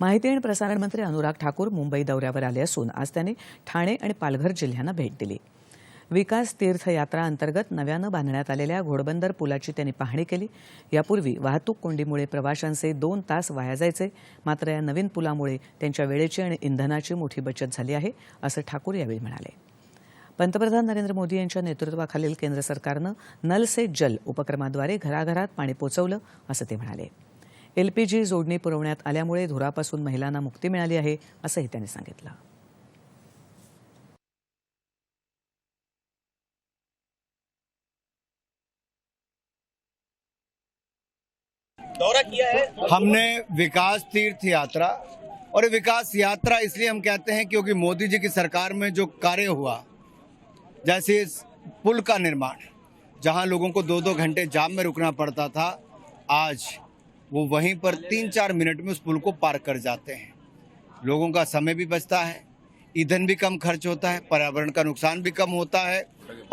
माहिती आणि प्रसारण मंत्री अनुराग ठाकूर मुंबई दौऱ्यावर आले असून आज त्यांनी ठाणे आणि पालघर जिल्ह्यांना भेट दिली। विकास तीर्थ यात्रा अंतर्गत नव्यानं बांधण्यात आलेल्या घोडबंदर पुलाची त्यांनी पाहणी केली। यापूर्वी वाहतूक कोंडीमुळे प्रवाशांचे 2 तास वाया जायचे, मात्र या नवीन पुलामुळे त्यांच्या वेळेची आणि इंधनाची मोठी बचत झाली आहे, असं ठाकूर यावेळी म्हणाले। पंतप्रधान नरेंद्र मोदी यांच्या नेतृत्वाखालील केंद्र सरकारनं नल से जल उपक्रमाद्वारे घराघरात पाणी पोहोचवलं, असं ते म्हणाले। एलपीजी जोडणी पुरवण्यात आल्यामुळे धुरापासून महिलांना मुक्ती मिळाली आहे, असंही त्यांनी सांगितलं। दौरा किया है हमने विकास तीर्थ यात्रा, और विकास यात्रा इसलिए हम कहते हैं क्योंकि मोदी जी की सरकार में जो कार्य हुआ, जैसे इस पुल का निर्माण, जहां लोगों को 2-2 घंटे जाम में रुकना पड़ता था, आज वो वहीं पर 3-4 मिनट में उस पुल को पार कर जाते हैं। लोगों का समय भी बचता है, ईंधन भी कम खर्च होता है, पर्यावरण का नुकसान भी कम होता है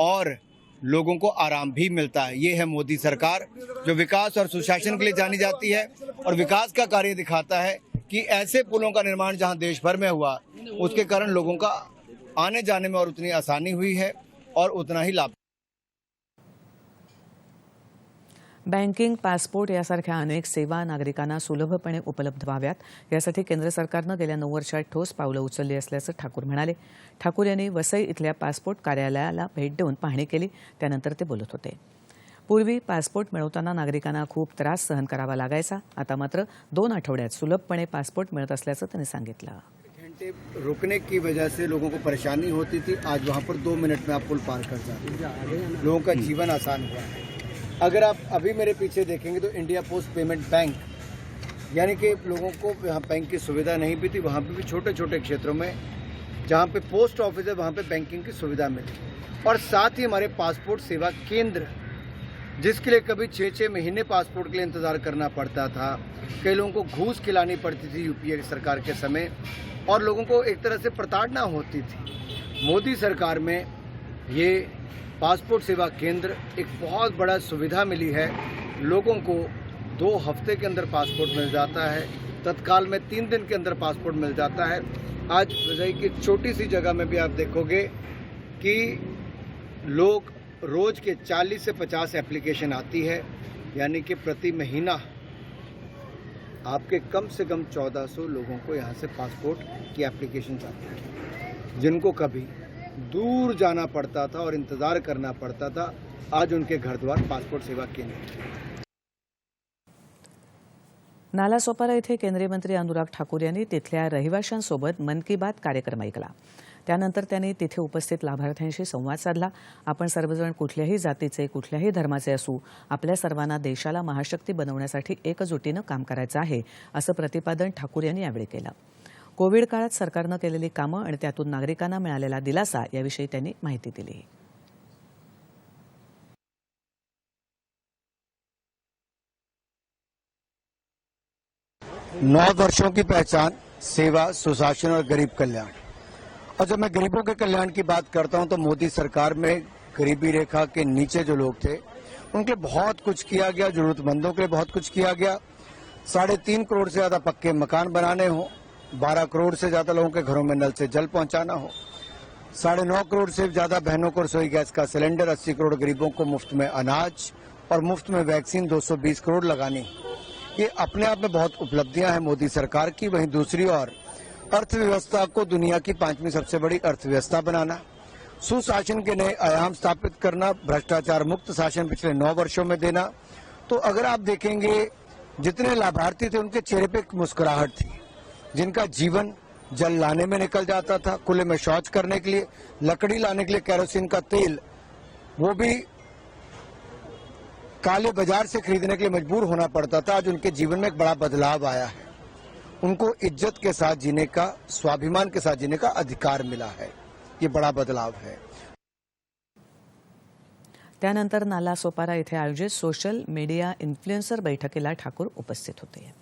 और लोगों को आराम भी मिलता है। ये है मोदी सरकार, जो विकास और सुशासन के लिए जानी जाती है और विकास का कार्य दिखाता है कि ऐसे पुलों का निर्माण जहां देश भर में हुआ, उसके कारण लोगों का आने जाने में और उतनी आसानी हुई है और उतना ही लाभ। बँकिंग, पासपोर्ट यासारख्या अनेक सेवा नागरिकांना सुलभपणे उपलब्ध व्हाव्यात, यासाठी केंद्र सरकारनं गेल्या 9 वर्षात ठोस पावलं उचलली असल्याचं ठाकूर म्हणाले। ठाकूर यांनी वसई इथल्या पासपोर्ट कार्यालयाला भेट देऊन पाहणी केली, त्यानंतर ते बोलत होते। पूर्वी पासपोर्ट मिळवताना नागरिकांना खूप त्रास सहन करावा लागायचा, आता मात्र 2 आठवड्यात सुलभपणे पासपोर्ट मिळत असल्याचं त्यांनी सांगितलं। घंटे रुकने की वजह से लोगों को परेशानी होती थी, आज वहां पर 2 मिनट में आप पुल पार कर जाते हैं। लोगों का जीवन आसान हुआ है। अगर आप अभी मेरे पीछे देखेंगे तो इंडिया पोस्ट पेमेंट बैंक, यानी कि लोगों को यहाँ बैंक की सुविधा नहीं भी थी, वहाँ पे भी छोटे छोटे क्षेत्रों में जहाँ पे पोस्ट ऑफिस है वहाँ पे बैंकिंग की सुविधा मिली। और साथ ही हमारे पासपोर्ट सेवा केंद्र, जिसके लिए कभी 6-6 महीने पासपोर्ट के लिए इंतज़ार करना पड़ता था, कई लोगों को घूस खिलानी पड़ती थी यूपीए सरकार के समय, और लोगों को एक तरह से प्रताड़ना होती थी। मोदी सरकार में ये पासपोर्ट सेवा केंद्र एक बहुत बड़ा सुविधा मिली है। लोगों को 2 हफ्ते के अंदर पासपोर्ट मिल जाता है, तत्काल में 3 दिन के अंदर पासपोर्ट मिल जाता है। आज वसई की छोटी सी जगह में भी आप देखोगे कि लोग रोज के 40 से 50 एप्लीकेशन आती है, यानी कि प्रति महीना आपके कम से कम 1400 लोगों को यहाँ से पासपोर्ट की एप्लीकेशन आती है, जिनको कभी दूर जाना पड़ता था और इंतजार करना पड़ता था, आज उनके घर द्वार पासपोर्ट सेवा केंद्र। नालासोपारा येथे केंद्रीय मंत्री अनुराग ठाकूर यांनी तिथल्या रहिवाशांसोबत मन की बात कार्यक्रम ऐकला। त्यानंतर त्यांनी तिथे उपस्थित लाभार्थ्यांशी संवाद साधला। आपण सर्वजण कुठल्याही जातीचे, कुठल्याही धर्माचे असू, आपल्या सर्वांना देशाला महाशक्ती बनवण्यासाठी एकजुटीनं काम करायचं आहे, असं प्रतिपादन ठाकूर यांनी यावेळी केलं। कोविड काळात सरकारनं केलेली कामं आणि त्यातून नागरिकांना मिळालेला दिलासा याविषयी त्यांनी माहिती दिली। 9 वर्षों की पहचान, सेवा, सुशासन और गरीब कल्याण। और जब मैं गरीबों के कल्याण की बात करता हूं तो मोदी सरकार में गरीबी रेखा के नीचे जो लोग थे उनके बहुत कुछ किया गया, जरूरतमंदों के लिए बहुत कुछ किया गया। 3.5 करोड़ से ज्यादा पक्के मकान बनाने हो, 12 करोड़ से ज्यादा लोगों के घरों में नल से जल पहुंचाना हो, 9.5 करोड़ से ज्यादा बहनों को रसोई गैस का सिलेंडर, 80 करोड़ गरीबों को मुफ्त में अनाज और मुफ्त में वैक्सीन 220 करोड़ लगानी, ये अपने आप में बहुत उपलब्धियां हैं मोदी सरकार की। वहीं दूसरी ओर अर्थव्यवस्था को दुनिया की 5वीं सबसे बड़ी अर्थव्यवस्था बनाना, सुशासन के नए आयाम स्थापित करना, भ्रष्टाचार मुक्त शासन पिछले 9 वर्षों में देना। तो अगर आप देखेंगे जितने लाभार्थी थे उनके चेहरे पे एक मुस्कुराहट थी, जिनका जीवन जल लाने में निकल जाता था, खुले में शौच करने के लिए, लकड़ी लाने के लिए केरोसिन का तेल वो भी काले बाजार से खरीदने के लिए मजबूर होना पड़ता था। आज उनके जीवन में एक बड़ा बदलाव आया है, उनको इज्जत के साथ जीने का, स्वाभिमान के साथ जीने का अधिकार मिला है। ये बड़ा बदलाव है। त्यानंतर नालासोपारा येथे आयोजित सोशल मीडिया इन्फ्लुएन्सर बैठकीला ठाकूर उपस्थित होते।